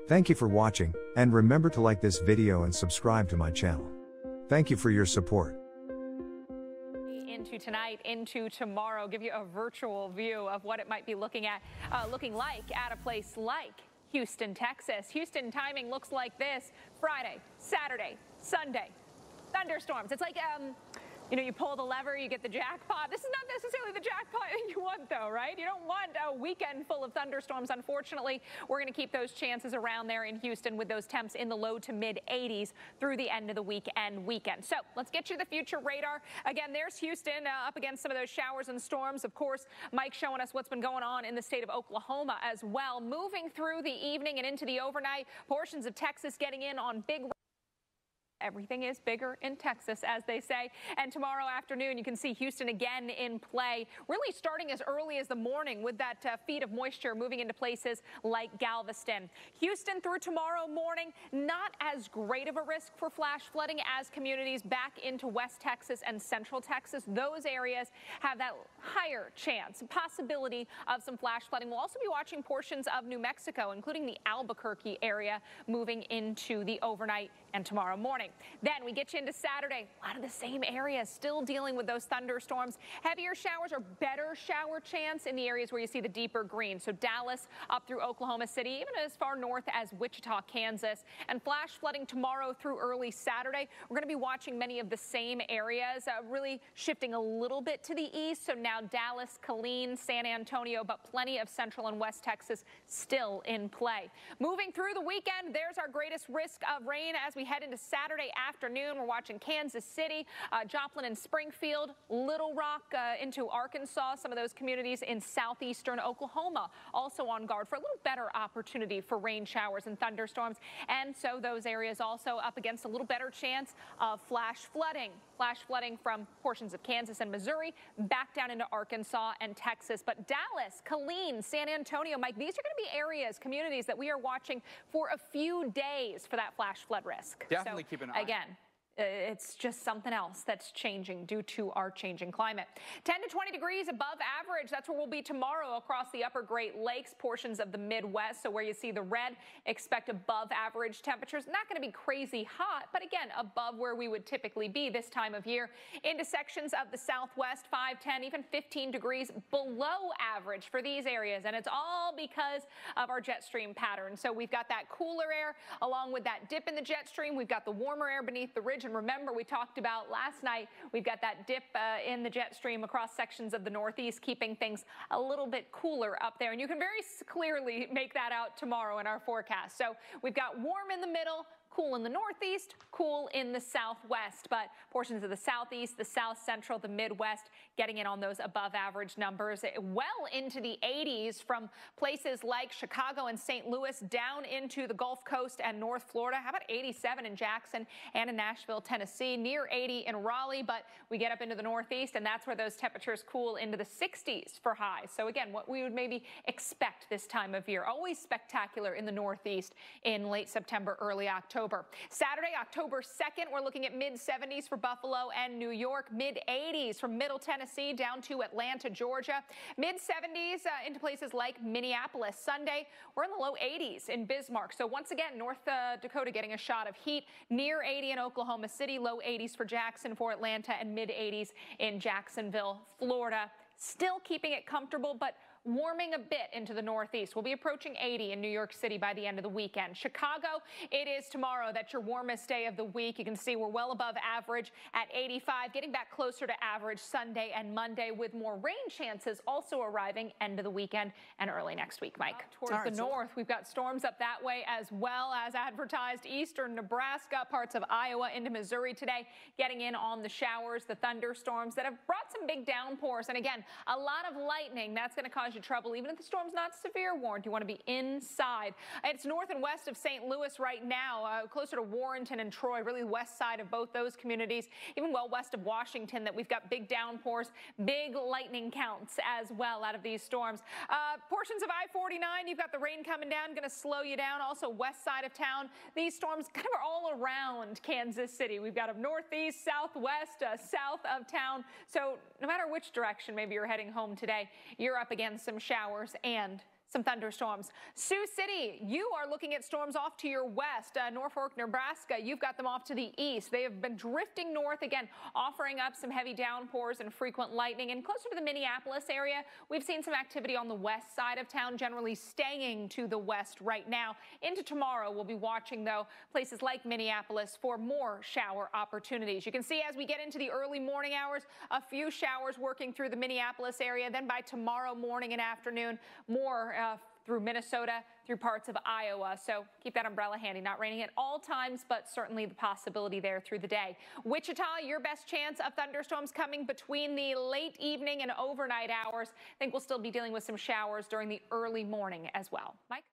Thank you for watching, and remember to like this video and subscribe to my channel. Thank you for your support. Into tonight, into tomorrow, give you a virtual view of what it might be looking like at a place like Houston, Texas. Houston timing looks like this: Friday, Saturday, Sunday, thunderstorms. It's like, you pull the lever, you get the jackpot. This is not necessarily the jackpot you want, though, right? You don't want a weekend full of thunderstorms. Unfortunately, we're going to keep those chances around there in Houston with those temps in the low to mid 80s through the end of the weekend. So let's get you the future radar. Again, there's Houston up against some of those showers and storms. Of course, Mike showing us what's been going on in the state of Oklahoma as well. Moving through the evening and into the overnight, portions of Texas getting in on big. Everything is bigger in Texas, as they say. And tomorrow afternoon, you can see Houston again in play, really starting as early as the morning with that feed of moisture moving into places like Galveston. Houston through tomorrow morning, not as great of a risk for flash flooding as communities back into West Texas and Central Texas. Those areas have that higher chance, possibility of some flash flooding. We'll also be watching portions of New Mexico, including the Albuquerque area, moving into the overnight and tomorrow morning. Then we get you into Saturday. A lot of the same areas still dealing with those thunderstorms. Heavier showers or better shower chance in the areas where you see the deeper green. So Dallas up through Oklahoma City, even as far north as Wichita, Kansas. And flash flooding tomorrow through early Saturday. We're going to be watching many of the same areas, really shifting a little bit to the east. So now Dallas, Killeen, San Antonio, but plenty of Central and West Texas still in play. Moving through the weekend, there's our greatest risk of rain as we head into Saturday afternoon. We're watching Kansas City, Joplin and Springfield, Little Rock into Arkansas, some of those communities in southeastern Oklahoma also on guard for a little better opportunity for rain showers and thunderstorms. And so those areas also up against a little better chance of flash flooding. Flash flooding from portions of Kansas and Missouri back down into Arkansas and Texas. But Dallas, Killeen, San Antonio, Mike, these are going to be areas, communities that we are watching for a few days for that flash flood risk. Definitely keep an eye. Again, it's just something else that's changing due to our changing climate. 10 to 20 degrees above average. That's where we'll be tomorrow across the upper Great Lakes, portions of the Midwest. So where you see the red, expect above average temperatures. Not going to be crazy hot, but again, above where we would typically be this time of year. Into sections of the Southwest, 5, 10, even 15 degrees below average for these areas. And it's all because of our jet stream pattern. So we've got that cooler air along with that dip in the jet stream. We've got the warmer air beneath the ridge. And remember, we talked about last night, we've got that dip in the jet stream across sections of the Northeast, keeping things a little bit cooler up there. And you can very clearly make that out tomorrow in our forecast. So we've got warm in the middle, cool in the Northeast, cool in the Southwest, but portions of the Southeast, the South Central, the Midwest getting in on those above average numbers well into the 80s from places like Chicago and St. Louis down into the Gulf Coast and North Florida. How about 87 in Jackson and in Nashville, Tennessee, near 80 in Raleigh, but we get up into the Northeast and that's where those temperatures cool into the 60s for highs. So again, what we would maybe expect this time of year. Always spectacular in the Northeast in late September, early October. Saturday, October 2nd, we're looking at mid-70s for Buffalo and New York, mid-80s from Middle Tennessee down to Atlanta, Georgia, mid-70s into places like Minneapolis. Sunday, we're in the low 80s in Bismarck. So once again, North Dakota getting a shot of heat, near 80 in Oklahoma City, low 80s for Jackson, for Atlanta, and mid-80s in Jacksonville, Florida. Still keeping it comfortable, but warming a bit into the Northeast. We'll be approaching 80 in New York City by the end of the weekend. Chicago, it is tomorrow. That's your warmest day of the week. You can see we're well above average at 85, getting back closer to average Sunday and Monday with more rain chances also arriving end of the weekend and early next week, Mike. Towards the north, we've got storms up that way as well as advertised. Eastern Nebraska, parts of Iowa into Missouri today, getting in on the showers, the thunderstorms that have brought some big downpours. And again, a lot of lightning. That's going to cause you trouble. Even if the storm's not severe warned, you want to be inside. It's north and west of St. Louis right now, closer to Warrenton and Troy, really west side of both those communities, even well west of Washington, that we've got big downpours, big lightning counts as well out of these storms. Portions of I-49, you've got the rain coming down, going to slow you down. Also west side of town, these storms kind of are all around Kansas City. We've got them northeast, southwest, south of town. So no matter which direction maybe you're heading home today, you're up against some showers and Some thunderstorms. Sioux City, you are looking at storms off to your west. Norfolk, Nebraska, you've got them off to the east. They have been drifting north again, offering up some heavy downpours and frequent lightning. And closer to the Minneapolis area, we've seen some activity on the west side of town, generally staying to the west right now. Into tomorrow, we'll be watching, though, places like Minneapolis for more shower opportunities. You can see as we get into the early morning hours, a few showers working through the Minneapolis area. Then by tomorrow morning and afternoon, more through Minnesota, through parts of Iowa. So keep that umbrella handy. Not raining at all times, but certainly the possibility there through the day. Wichita, your best chance of thunderstorms coming between the late evening and overnight hours. I think we'll still be dealing with some showers during the early morning as well. Mike?